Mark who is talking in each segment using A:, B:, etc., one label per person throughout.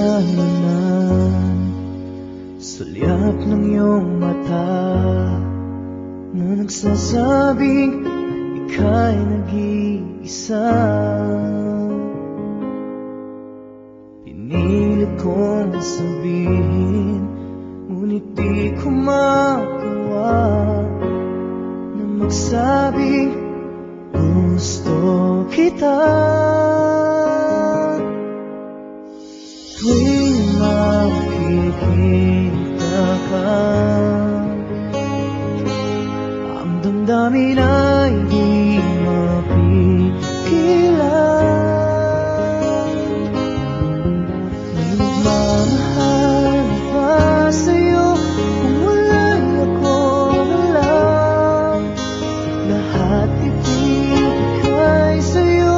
A: naman sa liyap ng iyong mata na nagsasabing ika'y nag-iisa. Pinilit kong sabihin, ngunit di ko magawa na magsabing gusto kita. Tuwing makikita ka, ang damdamin ay di mapigilan. May nagmamahal pa sa'yo kung wala'y ako na lang. Lahat ibigay sa'yo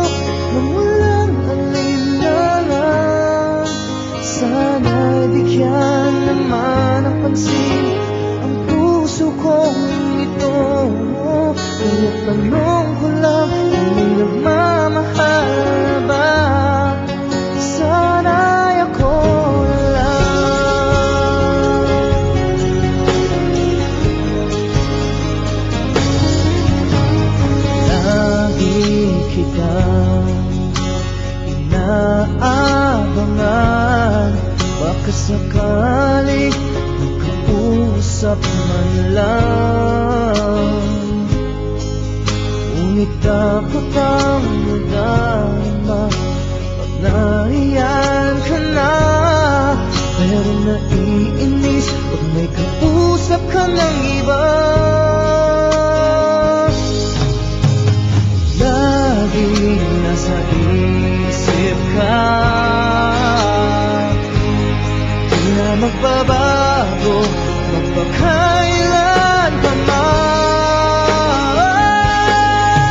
A: nang walang alinlangan. Sana'y bigyan naman ng pansin ang puso kong ito. Kaya tanong ko lang kung may nagmamahal ba. Sana'y ako na lang. Lagi kitang inaabangan, baka sakaling magkausap man lang. Ngunit takot ang nadama pag naiyan ka na. Pero naiinis pag may kausap ka ng iba. Laging nasa isip ka, di na magbabago magpakailan pa man.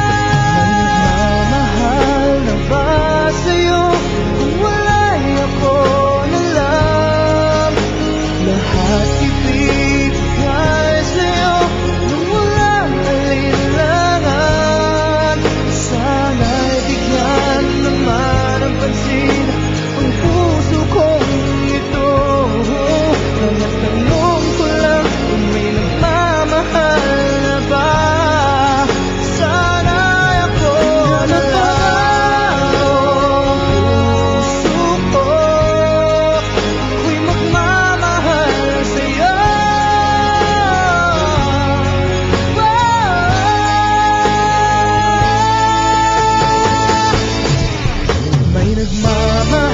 A: May nagmamahal na ba sa'yo kung wala'y ako na lang? Lahat ibigay sa'yo nung walang alinlangan. Sana'y bigyan naman ng pansin ang puso kong ito. Kaya tanong ko lang kung may nagmamahal na ba. Sana'y ako na lang. Puso ko, ako'y magmamahal sa'yo. May nagmamahal